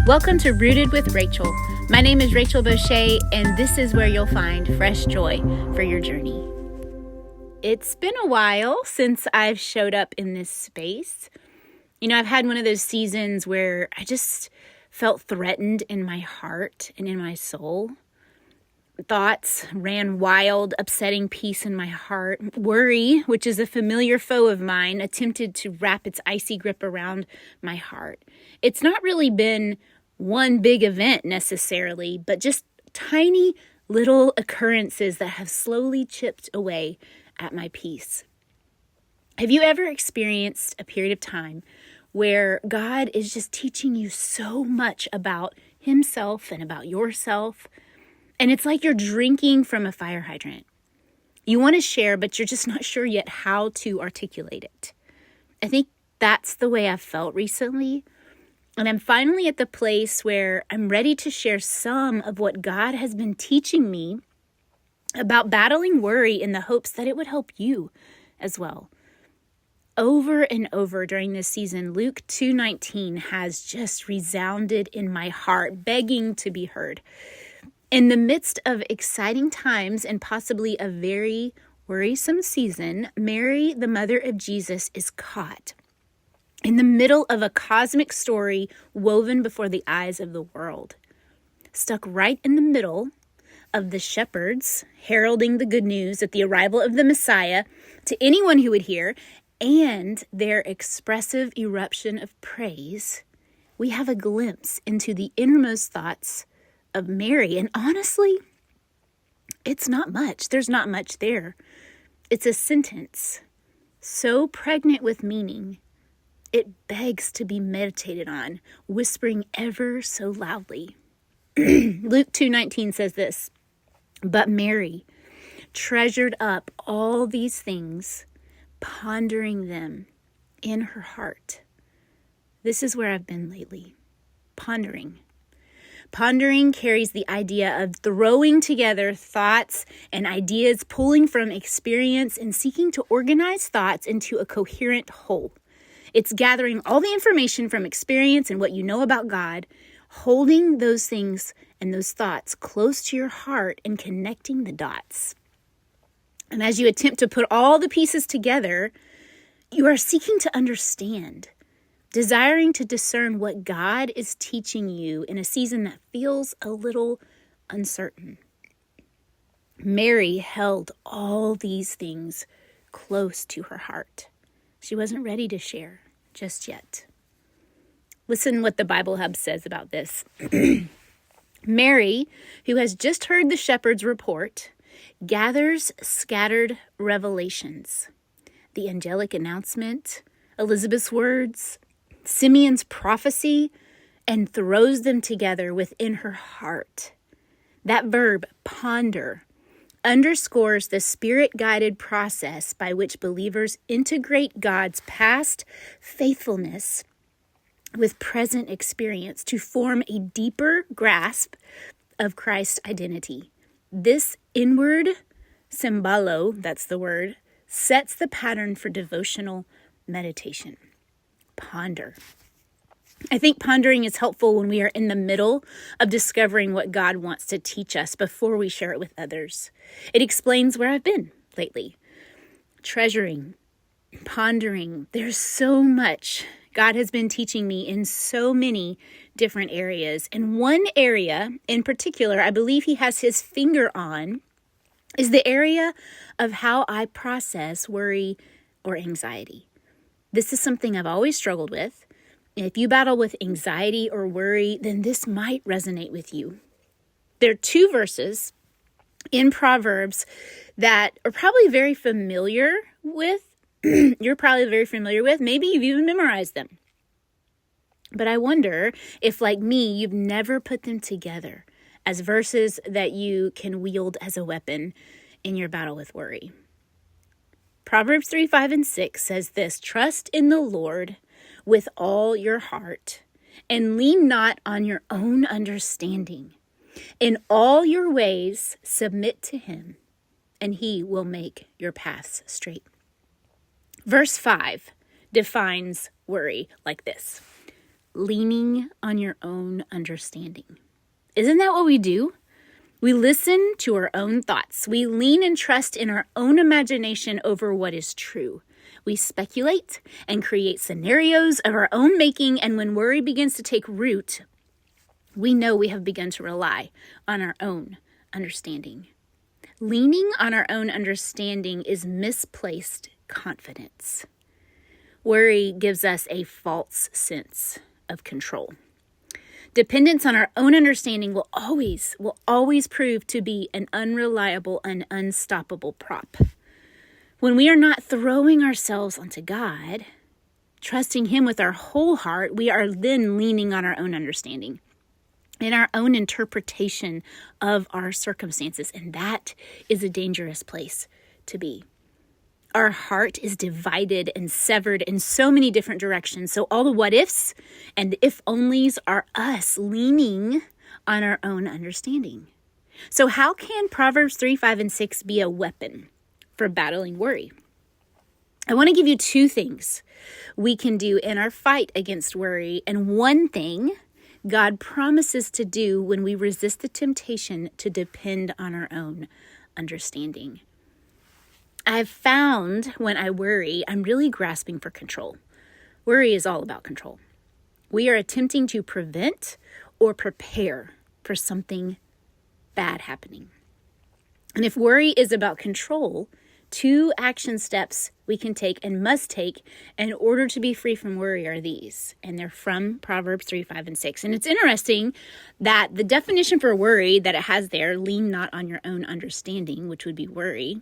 Welcome to Rooted with Rachel. My name is Rachel Boucher, and this is where you'll find fresh joy for your journey. It's been a while since I've showed up in this space. I've had one of those seasons where I just felt threatened in my heart and in my soul. Thoughts ran wild, upsetting peace in my heart. Worry, which is a familiar foe of mine, attempted to wrap its icy grip around my heart. It's not really been one big event necessarily, but just tiny little occurrences that have slowly chipped away at my peace. Have you ever experienced a period of time where God is just teaching you so much about Himself and about yourself? And it's like you're drinking from a fire hydrant. You want to share, but you're just not sure yet how to articulate it. I think that's the way I've felt recently. And I'm finally at the place where I'm ready to share some of what God has been teaching me about battling worry in the hopes that it would help you as well. Over and over during this season, Luke 2:19 has just resounded in my heart, begging to be heard. In the midst of exciting times and possibly a very worrisome season, Mary, the mother of Jesus, is caught in the middle of a cosmic story woven before the eyes of the world. Stuck right in the middle of the shepherds heralding the good news at the arrival of the Messiah to anyone who would hear, and their expressive eruption of praise, we have a glimpse into the innermost thoughts of Mary. And honestly, it's not much. There's not much there. It's a sentence so pregnant with meaning, it begs to be meditated on, whispering ever so loudly. Luke 2:19 says this, "But Mary treasured up all these things, pondering them in her heart." This is where I've been lately, pondering. Pondering carries the idea of throwing together thoughts and ideas, pulling from experience and seeking to organize thoughts into a coherent whole. It's gathering all the information from experience and what you know about God, holding those things and those thoughts close to your heart and connecting the dots. And as you attempt to put all the pieces together, you are seeking to understand, desiring to discern what God is teaching you in a season that feels a little uncertain. Mary held all these things close to her heart. She wasn't ready to share just yet. Listen what the Bible Hub says about this. Mary, who has just heard the shepherd's report, gathers scattered revelations. The angelic announcement, Elizabeth's words, Simeon's prophecy, and throws them together within her heart. That verb, ponder, underscores the Spirit-guided process by which believers integrate God's past faithfulness with present experience to form a deeper grasp of Christ's identity. This inward symbolo, that's the word, sets the pattern for devotional meditation. Ponder. I think pondering is helpful when we are in the middle of discovering what God wants to teach us before we share it with others. It explains where I've been lately. Treasuring, pondering. There's so much God has been teaching me in so many different areas. And one area in particular, I believe He has His finger on, is the area of how I process worry or anxiety. This is something I've always struggled with. If you battle with anxiety or worry, then this might resonate with you. There are two verses in Proverbs that are probably very familiar with. You're probably very familiar with. Maybe you've even memorized them. But I wonder if, like me, you've never put them together as verses that you can wield as a weapon in your battle with worry. Proverbs 3, 5, and 6 says this, "Trust in the Lord with all your heart, and lean not on your own understanding. In all your ways submit to Him, and He will make your paths straight." Verse 5 defines worry like this: leaning on your own understanding. Isn't that what we do? We listen to our own thoughts. We lean and trust in our own imagination over what is true. We speculate and create scenarios of our own making, and when worry begins to take root, we know we have begun to rely on our own understanding. Leaning on our own understanding is misplaced confidence. Worry gives us a false sense of control. Dependence on our own understanding will always prove to be an unreliable and unstoppable prop. When we are not throwing ourselves onto God, trusting Him with our whole heart, we are then leaning on our own understanding and our own interpretation of our circumstances. And that is a dangerous place to be. Our heart is divided and severed in so many different directions. So all the what ifs and the if onlys are us leaning on our own understanding. So how can Proverbs 3, 5, and 6 be a weapon for battling worry? I want to give you two things we can do in our fight against worry, and one thing God promises to do when we resist the temptation to depend on our own understanding. I've found when I worry, I'm really grasping for control. Worry is all about control. We are attempting to prevent or prepare for something bad happening. And if worry is about control, two action steps we can take and must take in order to be free from worry are these. And they're from Proverbs 3, 5, and 6. And it's interesting that the definition for worry that it has there, lean not on your own understanding, which would be worry,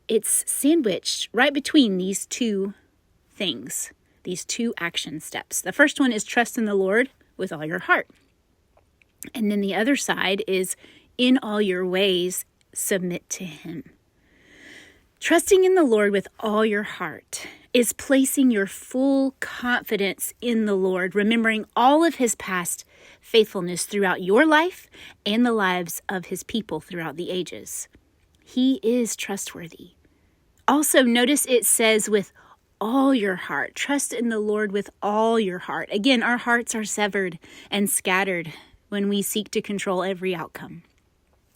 it's sandwiched right between these two things, these two action steps. The first one is trust in the Lord with all your heart. And then the other side is in all your ways, submit to Him. Trusting in the Lord with all your heart is placing your full confidence in the Lord, remembering all of His past faithfulness throughout your life and the lives of His people throughout the ages. He is trustworthy. Also, notice it says with all your heart. Trust in the Lord with all your heart. Again, our hearts are severed and scattered when we seek to control every outcome.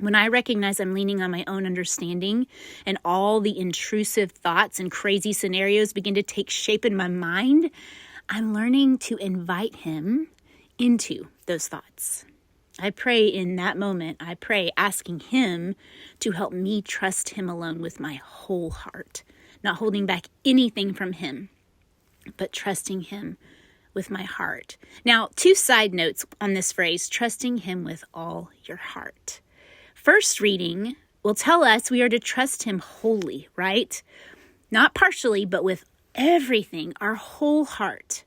When I recognize I'm leaning on my own understanding and all the intrusive thoughts and crazy scenarios begin to take shape in my mind, I'm learning to invite Him into those thoughts. I pray in that moment, I pray asking Him to help me trust Him alone with my whole heart, not holding back anything from Him, but trusting Him with my heart. Now, two side notes on this phrase, trusting Him with all your heart. First reading will tell us we are to trust Him wholly, right? Not partially, but with everything, our whole heart.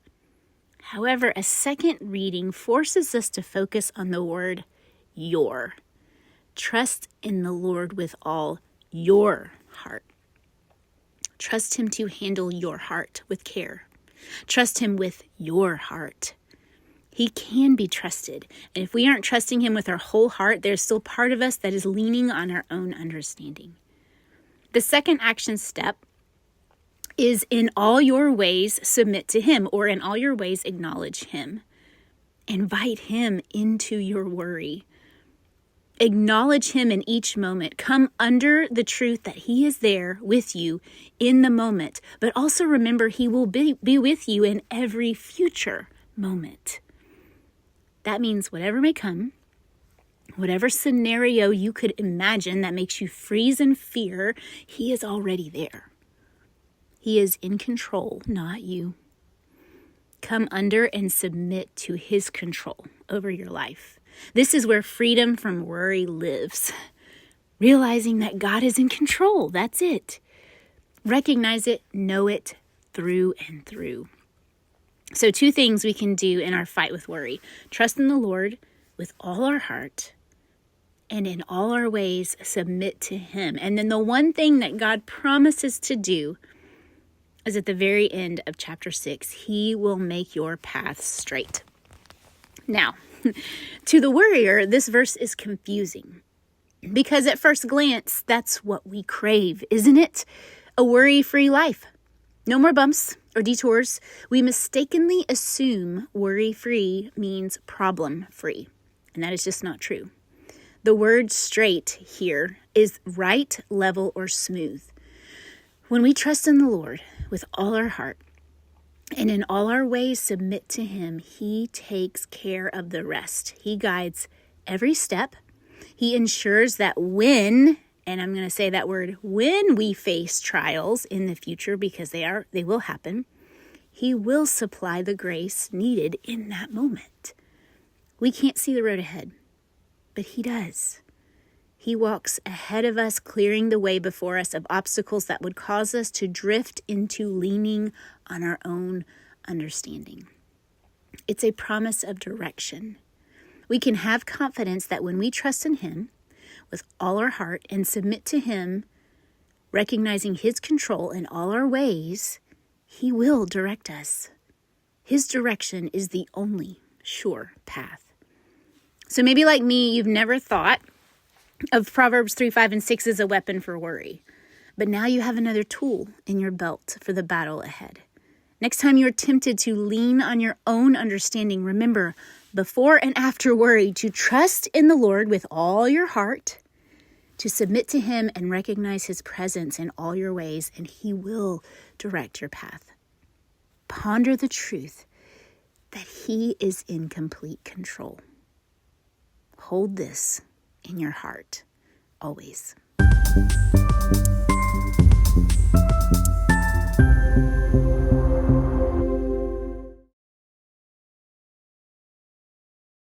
However, a second reading forces us to focus on the word your. Trust in the Lord with all your heart. Trust Him to handle your heart with care. Trust Him with your heart. He can be trusted. And if we aren't trusting Him with our whole heart, there's still part of us that is leaning on our own understanding. The second action step is in all your ways submit to Him, or in all your ways acknowledge Him. Invite Him into your worry. Acknowledge Him in each moment. Come under the truth that He is there with you in the moment, but also remember He will be with you in every future moment. That means whatever may come, whatever scenario you could imagine that makes you freeze in fear, He is already there. He is in control, not you. Come under and submit to His control over your life. This is where freedom from worry lives. Realizing that God is in control. That's it. Recognize it, know it through and through. So two things we can do in our fight with worry. Trust in the Lord with all our heart, and in all our ways submit to Him. And then the one thing that God promises to do is at the very end of chapter 6, He will make your path straight. Now, to the worrier, this verse is confusing because at first glance, that's what we crave, isn't it? A worry-free life. No more bumps, or detours, we mistakenly assume worry-free means problem-free. And that is just not true. The word straight here is right, level, or smooth. When we trust in the Lord with all our heart and in all our ways submit to Him, He takes care of the rest. He guides every step. He ensures that when, and I'm going to say that word, when we face trials in the future, because they will happen, He will supply the grace needed in that moment. We can't see the road ahead, but He does. He walks ahead of us, clearing the way before us of obstacles that would cause us to drift into leaning on our own understanding. It's a promise of direction. We can have confidence that when we trust in Him with all our heart and submit to Him, recognizing His control in all our ways, He will direct us. His direction is the only sure path. So maybe like me, you've never thought of Proverbs 3, 5, and 6 as a weapon for worry. But now you have another tool in your belt for the battle ahead. Next time you're tempted to lean on your own understanding, remember, before and after worry, to trust in the Lord with all your heart, to submit to Him and recognize His presence in all your ways, and He will direct your path. Ponder the truth that He is in complete control. Hold this in your heart always.